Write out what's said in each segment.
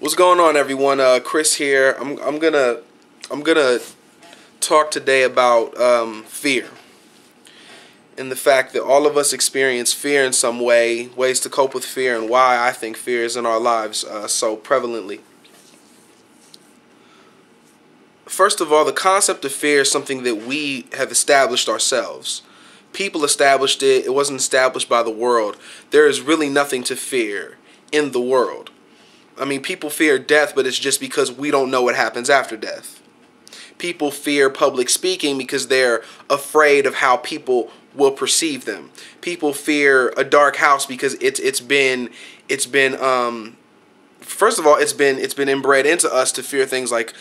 What's going on, everyone? Chris here. I'm gonna talk today about fear and the fact that all of us experience fear in some way, ways to cope with fear, and why I think fear is in our lives so prevalently. First of all, the concept of fear is something that we have established ourselves. People established it. It wasn't established by the world. There is really nothing to fear in the world. I mean, people fear death, but it's just because we don't know what happens after death. People fear public speaking because they're afraid of how people will perceive them. People fear a dark house because it's been first of all, it's been inbred into us to fear things like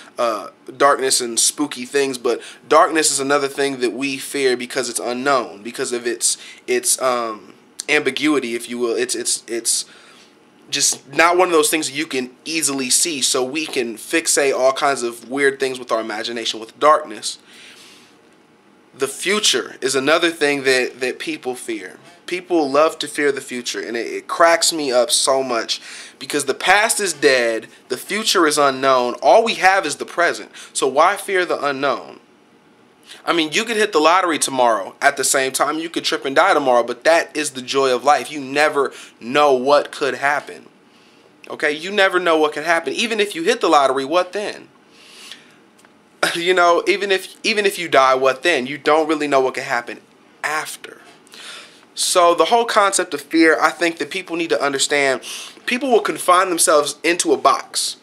darkness and spooky things. But darkness is another thing that we fear because it's unknown, because of its ambiguity, if you will. It's just not one of those things you can easily see, so we can fixate all kinds of weird things with our imagination with darkness. The future is another thing that people fear. People love to fear the future, and it cracks me up so much because the past is dead, the future is unknown, all we have is the present. So why fear the unknown? I mean, you could hit the lottery tomorrow. At the same time, you could trip and die tomorrow, but that is the joy of life. You never know what could happen. Okay? You never know what could happen. Even if you hit the lottery, what then? You know, even if you die, what then? You don't really know what could happen after. So the whole concept of fear, I think that people need to understand, people will confine themselves into a box.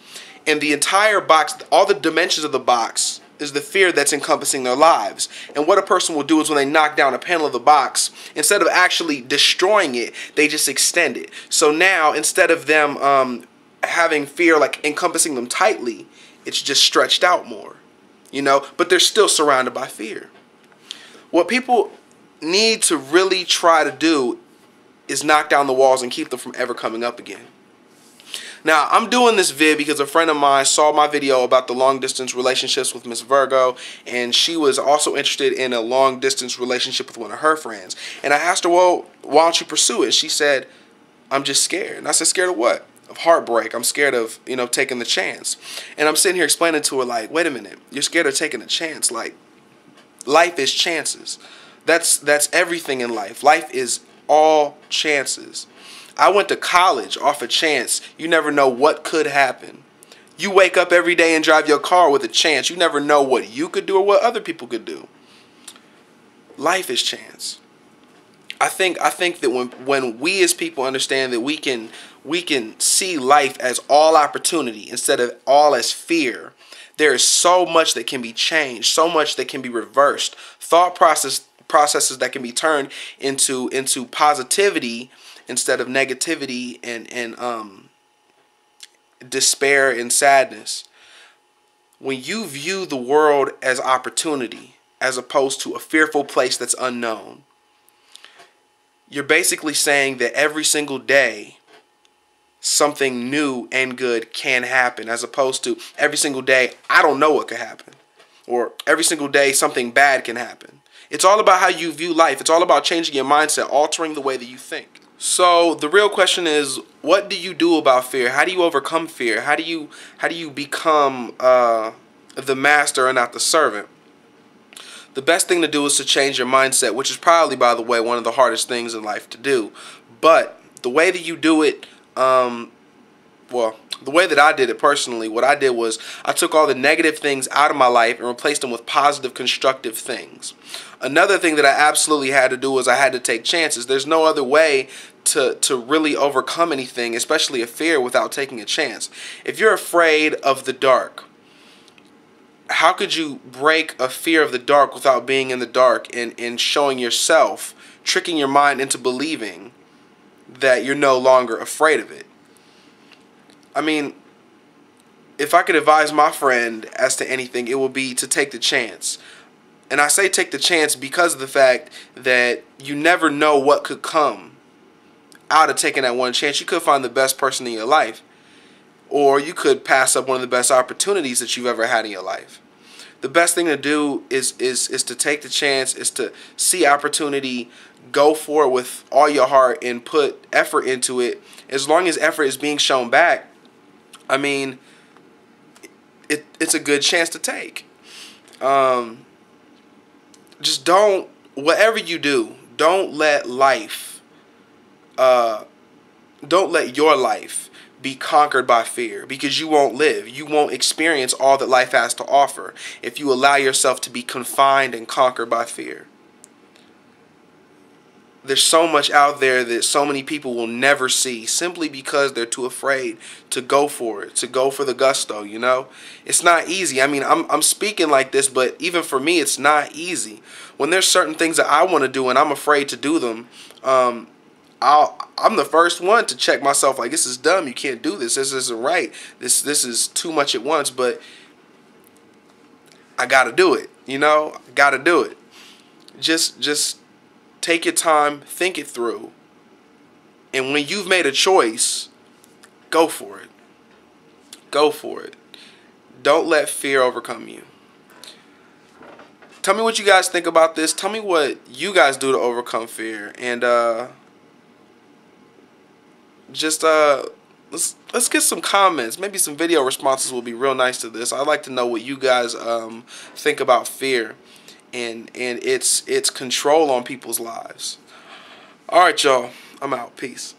And the entire box, all the dimensions of the box, is the fear that's encompassing their lives. And what a person will do is when they knock down a panel of the box, instead of actually destroying it, they just extend it. So now, instead of them having fear like encompassing them tightly, it's just stretched out more. You know, but they're still surrounded by fear. What people need to really try to do is knock down the walls and keep them from ever coming up again. Now, I'm doing this vid because a friend of mine saw my video about the long distance relationships with Miss Virgo, and she was also interested in a long distance relationship with one of her friends. And I asked her, well, why don't you pursue it? And she said, I'm just scared. And I said, scared of what? Of heartbreak. I'm scared of, taking the chance. And I'm sitting here explaining to her, like, wait a minute, you're scared of taking a chance. Like, life is chances. That's everything in life. Life is all chances. I went to college off a chance. You never know what could happen. You wake up every day and drive your car with a chance. You never know what you could do or what other people could do. Life is chance. I think that when we as people understand that we can see life as all opportunity instead of all as fear, there is so much that can be changed, so much that can be reversed. Thought processes that can be turned into positivity instead of negativity and despair and sadness. When you view the world as opportunity as opposed to a fearful place that's unknown, you're basically saying that every single day something new and good can happen, as opposed to every single day I don't know what could happen, or every single day something bad can happen. It's all about how you view life. It's all about changing your mindset, altering the way that you think. So the real question is, what do you do about fear? How do you overcome fear? How do you become the master and not the servant? The best thing to do is to change your mindset, which is probably, by the way, one of the hardest things in life to do. But the way that you do it, the way that I did it personally, what I did was I took all the negative things out of my life and replaced them with positive, constructive things. Another thing that I absolutely had to do was I had to take chances. There's no other way to really overcome anything, especially a fear, without taking a chance. If you're afraid of the dark, how could you break a fear of the dark without being in the dark and showing yourself, tricking your mind into believing that you're no longer afraid of it? I mean, if I could advise my friend as to anything, it would be to take the chance. And I say take the chance because of the fact that you never know what could come out of taking that one chance. You could find the best person in your life, or you could pass up one of the best opportunities that you've ever had in your life. The best thing to do is to take the chance, is to see opportunity, go for it with all your heart, and put effort into it. As long as effort is being shown back, I mean, it's a good chance to take. Just don't, whatever you do, don't let life, don't let your life be conquered by fear, because you won't live. You won't experience all that life has to offer if you allow yourself to be confined and conquered by fear. There's so much out there that so many people will never see simply because they're too afraid to go for it, to go for the gusto, you know? It's not easy. I mean, I'm speaking like this, but even for me, it's not easy. When there's certain things that I want to do and I'm afraid to do them, I'm the first one to check myself like, this is dumb, you can't do this, this isn't right, this is too much at once, but I gotta do it, you know? I gotta do it. Just take your time, think it through, and when you've made a choice, go for it. Go for it. Don't let fear overcome you. Tell me what you guys think about this. Tell me what you guys do to overcome fear, and just let's get some comments. Maybe some video responses will be real nice to this. I'd like to know what you guys think about fear and its control on people's lives. All right, y'all. I'm out. Peace.